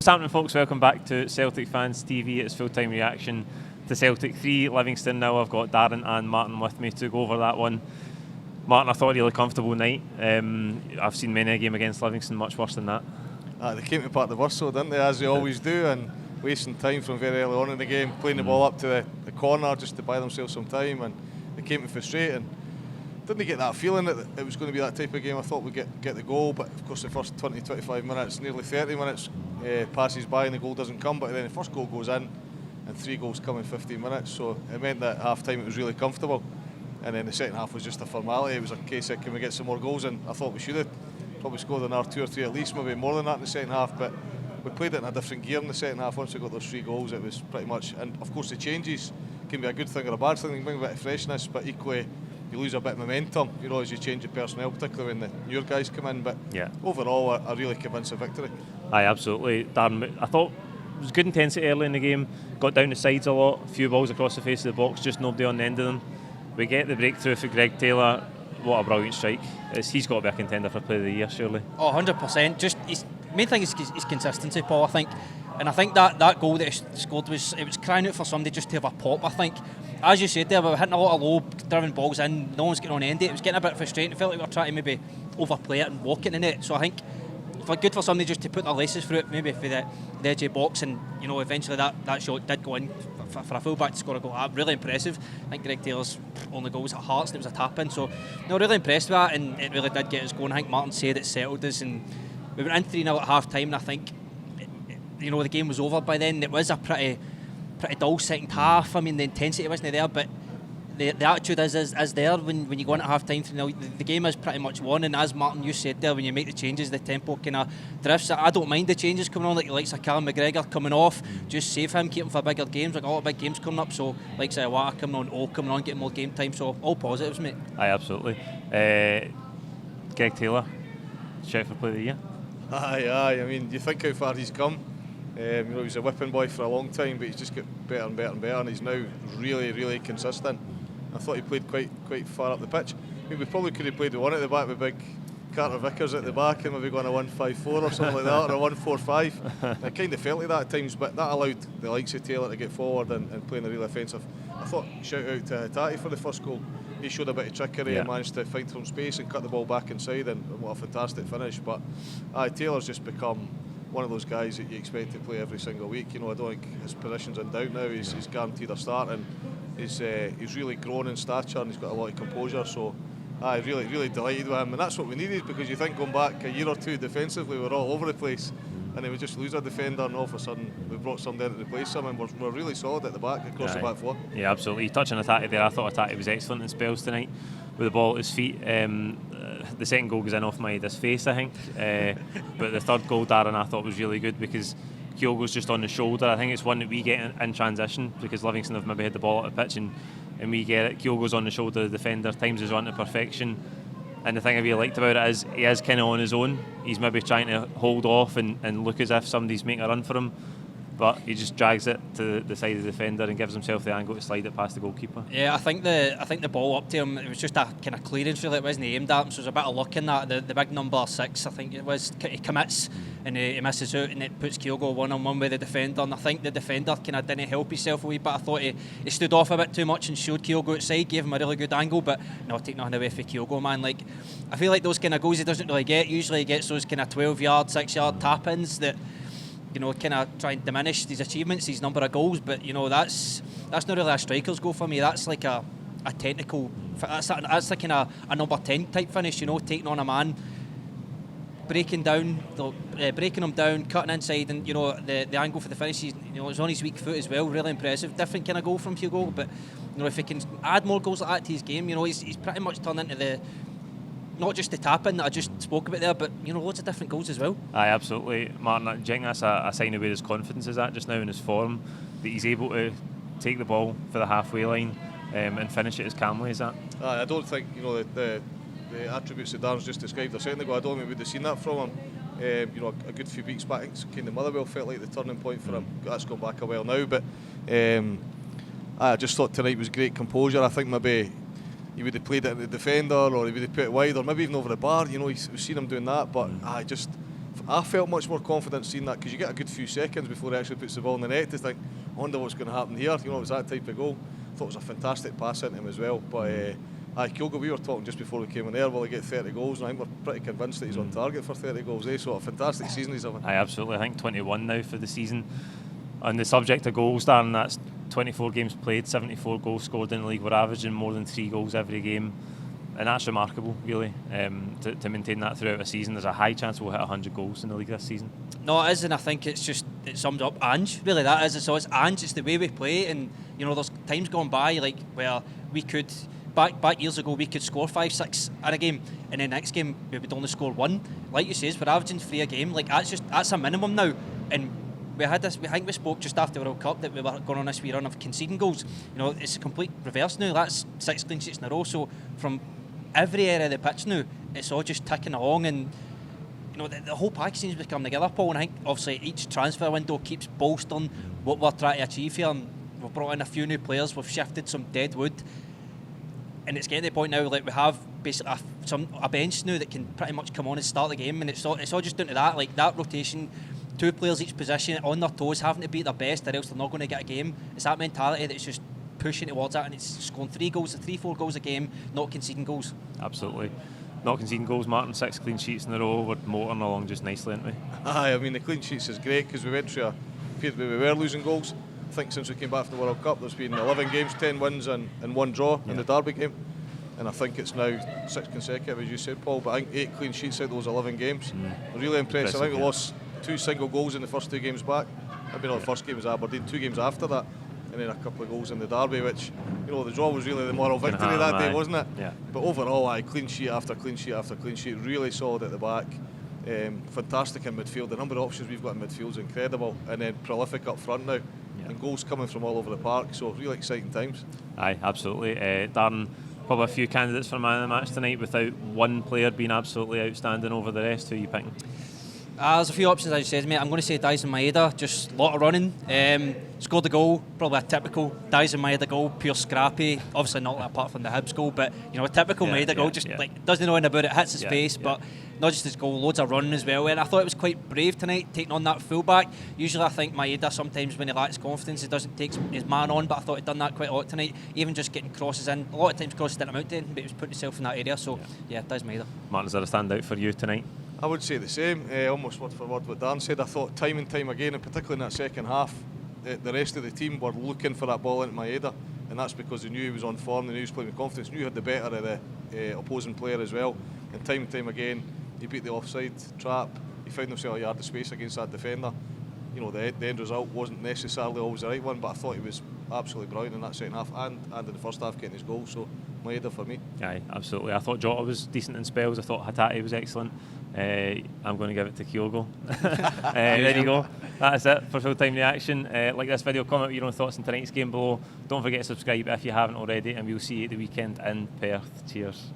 What's happening, folks? Welcome back to Celtic Fans TV. It's full-time reaction to Celtic 3, Livingston now. I've got Darren and Martin with me to go over that one. Martin, I thought a really comfortable night. I've seen many a game against Livingston much worse than that. They came to part the worst, didn't they, as they always do, and wasting time from very early on in the game, playing the ball up to the corner just to buy themselves some time, and they came to frustrate. And didn't get that feeling that it was going to be that type of game. I thought we'd get the goal, but of course the first 20-25 minutes, nearly 30 minutes passes by and the goal doesn't come. But then the first goal goes in and 3 goals come in 15 minutes, so it meant that half time it was really comfortable, and then the second half was just a formality. It was a case of can we get some more goals, and I thought we should have probably scored another 2 or 3 at least, maybe more than that in the second half, but we played it in a different gear in the second half. Once we got those 3 goals, it was pretty much, and of course the changes can be a good thing or a bad thing. They can bring a bit of freshness, but equally you lose a bit of momentum, as you change your personnel, particularly when the newer guys come in. But yeah, overall, a really convincing victory. Aye, absolutely. Darren, I thought it was good intensity early in the game, got down the sides a lot, a few balls across the face of the box, just nobody on the end of them. We get the breakthrough for Greg Taylor. What a brilliant strike. He's got to be a contender for Player of the Year, surely. Oh, 100%. Just his main thing is consistency, Paul, I think. And I think that goal that he scored was crying out for somebody just to have a pop, I think. As you said there, we were hitting a lot of low-driven balls in, no one's getting on end it. It was getting a bit frustrating. It felt like we were trying to maybe overplay it and walk it in it. So I think good for somebody just to put their laces through it, maybe for the edge of the box, and eventually that shot did go in for a full-back to score a goal. Really impressive. I think Greg Taylor's only goal was at Hearts and it was a tap-in, so really impressed with that, and it really did get us going. I think Martin said it settled us, and we went in 3-0 at half-time, and I think the game was over by then. It was a pretty dull second half. I mean, the intensity wasn't there, but the attitude is there when you go in at half time. The game is pretty much won, and as Martin, you said there, when you make the changes, the tempo kind of drifts. I don't mind the changes coming on, like the likes of Callum McGregor coming off, just save him, keep him for bigger games. Like a lot of big games coming up, so like Iwata coming on, getting more game time. So all positives, mate. Aye, absolutely. Greg Taylor, shout for Player of the Year. Aye. I mean, you think how far he's come. He was a whipping boy for a long time, but he's just got better and better and better, and he's now really, really consistent. I thought he played quite far up the pitch. I mean, we probably could have played the one at the back with big Carter Vickers at the back and maybe going a 1-5-4 or something like that, or a 1-4-5. It kind of felt like that at times, but that allowed the likes of Taylor to get forward and play in the real offensive. I thought, shout out to Tati for the first goal. He showed a bit of trickery and managed to find some space and cut the ball back inside, and what a fantastic finish. But Taylor's just become one of those guys that you expect to play every single week. I don't think his position's in doubt now. He's guaranteed a start, and he's really grown in stature, and he's got a lot of composure. So really, really delighted with him, and that's what we needed, because you think going back a year or two defensively we were all over the place, and then we just lose a defender, and all of a sudden we brought somebody in to replace him, and we're really solid at the back, across the back four. Yeah, absolutely. Touching on Atati there, I thought Atati was excellent in spells tonight with the ball at his feet. The second goal goes in off Maeda's face, I think, but the third goal, Darren, I thought was really good, because Kyogo's just on the shoulder. I think it's one that we get in transition, because Livingston have maybe had the ball at the pitch and we get it. Kyogo's on the shoulder of the defender, times his run to perfection, and the thing I really liked about it is he is kind of on his own. He's maybe trying to hold off and look as if somebody's making a run for him, but he just drags it to the side of the defender and gives himself the angle to slide it past the goalkeeper. Yeah, I think the ball up to him, it was just a kind of clearance, really. It wasn't aimed at him, so there's a bit of luck in that. The big number 6, I think it was, he commits and he misses out, and it puts Kyogo one-on-one with the defender, and I think the defender kind of didn't help himself a wee bit. I thought he stood off a bit too much and showed Kyogo outside, gave him a really good angle, but no, take nothing away from Kyogo, man. Like, I feel like those kind of goals he doesn't really get. Usually he gets those kind of 12-yard, 6-yard tap-ins that kind of try and diminish these achievements, these number of goals, but that's not really a striker's goal for me. That's like a technical, that's like kind of a number 10 type finish, taking on a man, breaking him down, cutting inside, and the angle for the finish, it's on his weak foot as well. Really impressive. Different kind of goal from Kyogo, but if he can add more goals like that to his game, he's pretty much turned into the, not just the tap-in that I just spoke about there, but loads of different goals as well. Aye, absolutely. Martin, I think that's a sign of where his confidence is at just now in his form, that he's able to take the ball for the halfway line and finish it as calmly as that. I don't think the attributes that Darren's just described a second ago, I don't think we would have seen that from him. A good few weeks back, kind of Motherwell felt like the turning point for him. That's gone back a while now, but I just thought tonight was great composure. I think maybe he would have played it at the defender, or he would have put it wide, or maybe even over the bar. We've seen him doing that, but I felt much more confident seeing that, because you get a good few seconds before he actually puts the ball in the net to think, I wonder what's going to happen here. You know, it was that type of goal. I thought it was a fantastic pass into him as well. But Kyogo, we were talking just before we came in there, will he get 30 goals? And I think we're pretty convinced that he's on target for 30 goals. So a fantastic season he's having. Absolutely. I think 21 now for the season. On the subject of goals, Darren, that's 24 games played, 74 goals scored in the league. We're averaging more than 3 goals every game. And that's remarkable, really, to maintain that throughout a season. There's a high chance we'll hit 100 goals in the league this season. No, it is, and I think it sums up Ange, really, that is. So it's Ange, it's the way we play, and, you know, there's times gone by, like, where we could, back years ago, we could score 5-6 in a game, and then next game, we would only score 1. Like you say, we're averaging 3 a game, like, that's a minimum now, and we think we spoke just after the World Cup that we were going on this wee run of conceding goals. You know, it's a complete reverse now. That's 6 clean sheets in a row, so from every area of the pitch now, it's all just ticking along, and you know the whole package seems to be coming together, Paul. And I think obviously each transfer window keeps bolstering what we're trying to achieve here. And we've brought in a few new players, we've shifted some dead wood, and it's getting to the point now like we have basically a bench now that can pretty much come on and start the game, and it's all just down to that, like that rotation. 2 players each position, on their toes, having to be their best, or else they're not going to get a game. It's that mentality that's just pushing towards that, and it's scoring 3-4 goals a game, not conceding goals. Absolutely. Not conceding goals, Martin. 6 clean sheets in a row. We're motoring along just nicely, aren't we? I mean, the clean sheets is great, because we went through a period where we were losing goals. I think since we came back from the World Cup, there's been 11 games, 10 wins and 1 draw in the Derby game. And I think it's now 6 consecutive, as you said, Paul, but I think 8 clean sheets out of those 11 games. Really impressive. I think we lost 2 single goals in the first 2 games back. Maybe not the first game was Aberdeen, 2 games after that, and then a couple of goals in the Derby, which, you know, the draw was really the moral victory that day, wasn't it? Yeah. But overall, clean sheet after clean sheet after clean sheet, really solid at the back. Fantastic in midfield. The number of options we've got in midfield is incredible, and then prolific up front now, and goals coming from all over the park. So really exciting times. Aye, absolutely. Darren, probably a few candidates for man of the match tonight, without one player being absolutely outstanding over the rest. Who are you picking? There's a few options, as you said, mate. I'm going to say Daizen Maeda, just a lot of running. Scored the goal, probably a typical Daizen Maeda goal, pure scrappy. Obviously not apart from the Hibs goal, but you know, a typical Maeda goal, just like doesn't know anything about it, hits his face, but not just his goal, loads of running as well. And I thought it was quite brave tonight, taking on that fullback. Usually I think Maeda, sometimes when he lacks confidence, he doesn't take his man on, but I thought he'd done that quite a lot tonight. Even just getting crosses in, a lot of times crosses didn't amount to anything, but he was putting himself in that area. So Daizen Maeda. Martin, is there a standout for you tonight? I would say the same, almost word for word what Dan said. I thought time and time again, and particularly in that second half, the rest of the team were looking for that ball into Maeda, and that's because they knew he was on form, they knew he was playing with confidence, knew he had the better of the opposing player as well. And time again, he beat the offside trap, he found himself a yard of space against that defender. You know, the end result wasn't necessarily always the right one, but I thought he was absolutely brilliant in that second half and in the first half getting his goal. So Maeda for me. Aye, absolutely. I thought Jota was decent in spells. I thought Hatate was excellent. I'm going to give it to Kyogo. There you go. That's it for full time reaction. Like this video, comment with your own thoughts on tonight's game below. Don't forget to subscribe if you haven't already, and we'll see you at the weekend in Perth. Cheers.